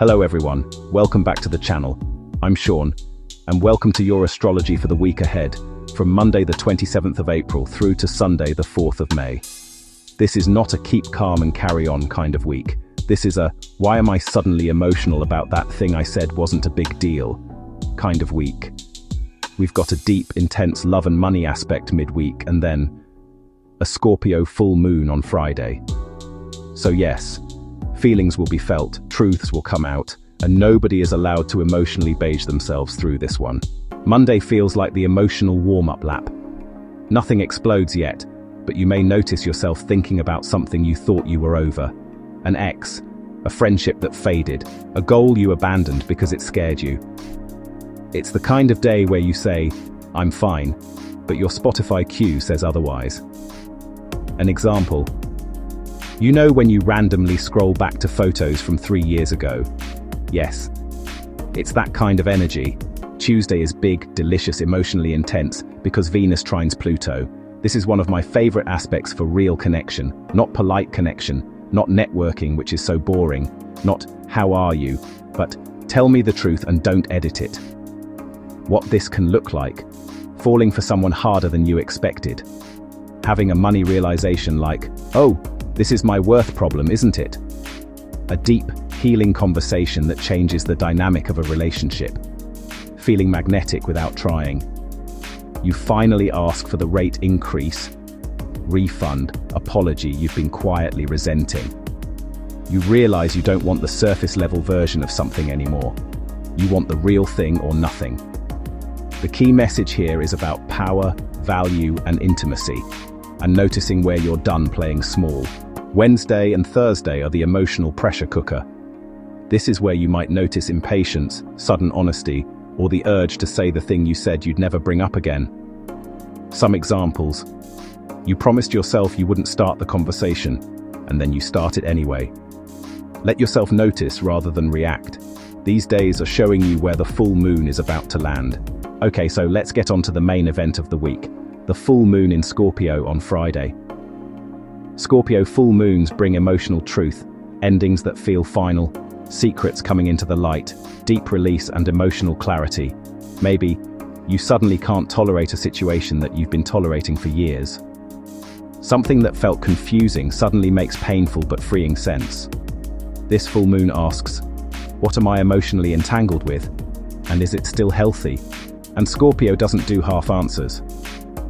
Hello everyone, welcome back to the channel. I'm Sean, and welcome to your astrology for the week ahead, from Monday the 27th of April through to Sunday the 4th of May. This is not a keep calm and carry on kind of week. This is a, why am I suddenly emotional about that thing I said wasn't a big deal kind of week. We've got a deep, intense love and money aspect midweek, and then a Scorpio full moon on Friday. So yes, feelings will be felt, truths will come out, and nobody is allowed to emotionally beige themselves through this one. Monday feels like the emotional warm-up lap. Nothing explodes yet, but you may notice yourself thinking about something you thought you were over. An ex, a friendship that faded, a goal you abandoned because it scared you. It's the kind of day where you say, I'm fine, but your Spotify queue says otherwise. An example. You know when you randomly scroll back to photos from 3 years ago? Yes. It's that kind of energy. Tuesday is big, delicious, emotionally intense, because Venus trines Pluto. This is one of my favorite aspects for real connection, not polite connection, not networking, which is so boring, not how are you, but tell me the truth and don't edit it. What this can look like: falling for someone harder than you expected. Having a money realization like, oh, this is my worth problem, isn't it? A deep, healing conversation that changes the dynamic of a relationship. Feeling magnetic without trying. You finally ask for the rate increase, refund, apology you've been quietly resenting. You realize you don't want the surface level version of something anymore. You want the real thing or nothing. The key message here is about power, value, and intimacy, and noticing where you're done playing small. Wednesday and Thursday are the emotional pressure cooker. This is where you might notice impatience, sudden honesty, or the urge to say the thing you said you'd never bring up again. Some examples. You promised yourself you wouldn't start the conversation, and then you start it anyway. Let yourself notice rather than react. These days are showing you where the full moon is about to land. Okay, so let's get on to the main event of the week, the full moon in Scorpio on Friday. Scorpio full moons bring emotional truth, endings that feel final, secrets coming into the light, deep release and emotional clarity. Maybe you suddenly can't tolerate a situation that you've been tolerating for years. Something that felt confusing suddenly makes painful but freeing sense. This full moon asks, what am I emotionally entangled with? And is it still healthy? And Scorpio doesn't do half answers.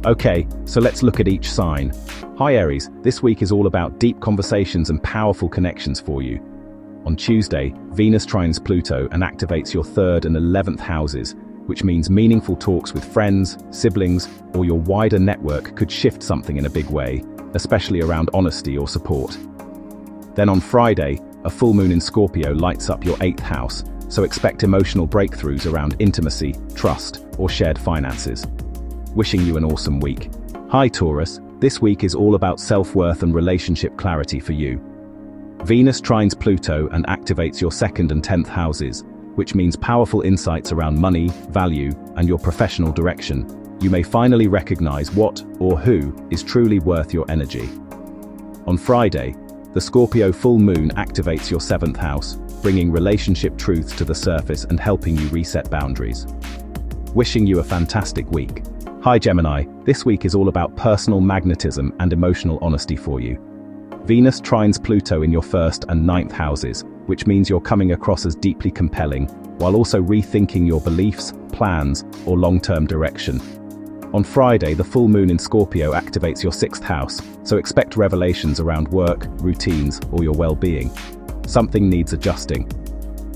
Okay, so let's look at each sign. Hi Aries, this week is all about deep conversations and powerful connections for you. On Tuesday, Venus trines Pluto and activates your 3rd and 11th houses, which means meaningful talks with friends, siblings, or your wider network could shift something in a big way, especially around honesty or support. Then on Friday, a full moon in Scorpio lights up your 8th house, so expect emotional breakthroughs around intimacy, trust, or shared finances. Wishing you an awesome week. Hi Taurus, this week is all about self-worth and relationship clarity for you. Venus trines Pluto and activates your 2nd and 10th houses, which means powerful insights around money, value, and your professional direction. You may finally recognize what or who is truly worth your energy. On Friday, the Scorpio full moon activates your 7th house, bringing relationship truths to the surface and helping you reset boundaries. Wishing you a fantastic week. Hi Gemini, this week is all about personal magnetism and emotional honesty for you. Venus trines Pluto in your 1st and 9th houses, which means you're coming across as deeply compelling, while also rethinking your beliefs, plans, or long-term direction. On Friday, the full moon in Scorpio activates your 6th house, so expect revelations around work, routines, or your well-being. Something needs adjusting.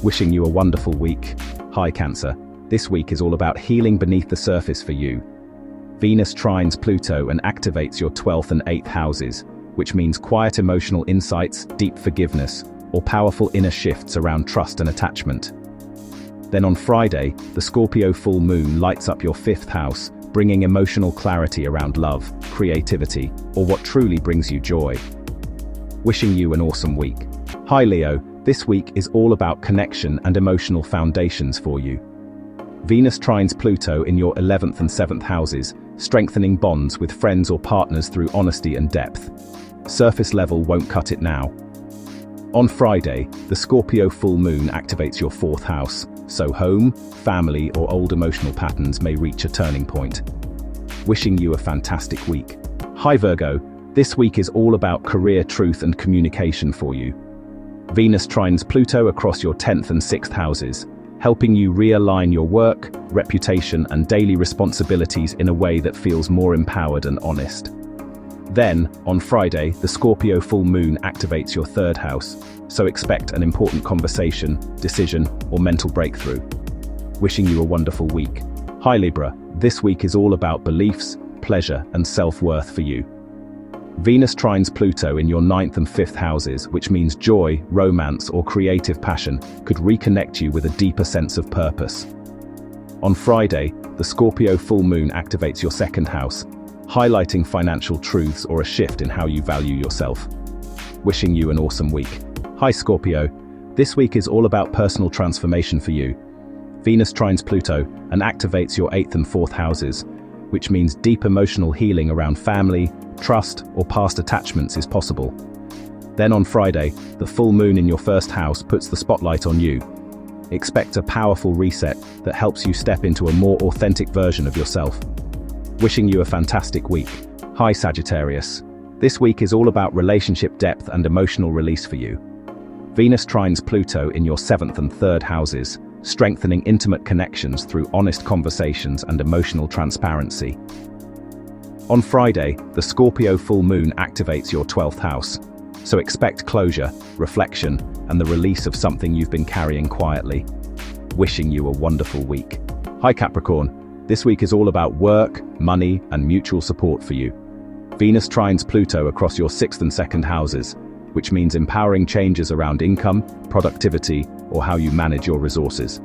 Wishing you a wonderful week. Hi Cancer, this week is all about healing beneath the surface for you. Venus trines Pluto and activates your 12th and 8th houses, which means quiet emotional insights, deep forgiveness, or powerful inner shifts around trust and attachment. Then on Friday, the Scorpio full moon lights up your 5th house, bringing emotional clarity around love, creativity, or what truly brings you joy. Wishing you an awesome week. Hi Leo, this week is all about connection and emotional foundations for you. Venus trines Pluto in your 11th and 7th houses, strengthening bonds with friends or partners through honesty and depth. Surface level won't cut it now. On Friday, the Scorpio Full Moon activates your 4th house, so home, family, or old emotional patterns may reach a turning point. Wishing you a fantastic week. Hi Virgo, this week is all about career, truth, and communication for you. Venus trines Pluto across your 10th and 6th houses, helping you realign your work, reputation, and daily responsibilities in a way that feels more empowered and honest. Then, on Friday, the Scorpio Full Moon activates your 3rd house, so expect an important conversation, decision, or mental breakthrough. Wishing you a wonderful week. Hi Libra, this week is all about beliefs, pleasure, and self-worth for you. Venus trines Pluto in your 9th and 5th houses, which means joy, romance, or creative passion could reconnect you with a deeper sense of purpose. On Friday, the Scorpio Full Moon activates your 2nd house, highlighting financial truths or a shift in how you value yourself. Wishing you an awesome week. Hi Scorpio, this week is all about personal transformation for you. Venus trines Pluto and activates your 8th and 4th houses, which means deep emotional healing around family, trust, or past attachments is possible. Then on Friday, the full moon in your 1st house puts the spotlight on you. Expect a powerful reset that helps you step into a more authentic version of yourself. Wishing you a fantastic week. Hi Sagittarius. This week is all about relationship depth and emotional release for you. Venus trines Pluto in your 7th and 3rd houses, strengthening intimate connections through honest conversations and emotional transparency. On Friday, the Scorpio Full Moon activates your 12th house, so expect closure, reflection, and the release of something you've been carrying quietly. Wishing you a wonderful week. Hi Capricorn. This week is all about work, money, and mutual support for you. Venus trines Pluto across your 6th and 2nd houses, which means empowering changes around income, productivity, or how you manage your resources.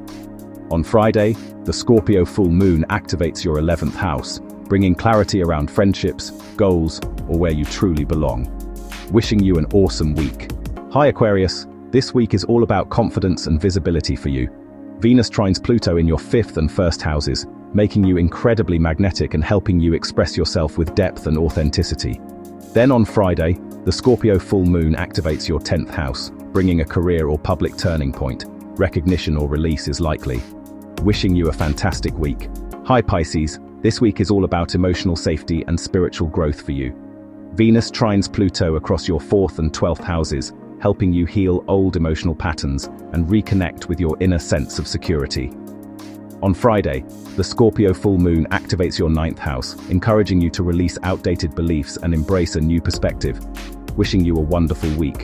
On Friday, the Scorpio Full Moon activates your 11th house, bringing clarity around friendships, goals, or where you truly belong. Wishing you an awesome week. Hi Aquarius, this week is all about confidence and visibility for you. Venus trines Pluto in your 5th and 1st houses, making you incredibly magnetic and helping you express yourself with depth and authenticity. Then on Friday, the Scorpio Full Moon activates your 10th house, bringing a career or public turning point. Recognition or release is likely. Wishing you a fantastic week. Hi Pisces, this week is all about emotional safety and spiritual growth for you. Venus trines Pluto across your 4th and 12th houses, helping you heal old emotional patterns and reconnect with your inner sense of security. On Friday, the Scorpio Full Moon activates your 9th house, encouraging you to release outdated beliefs and embrace a new perspective. Wishing you a wonderful week.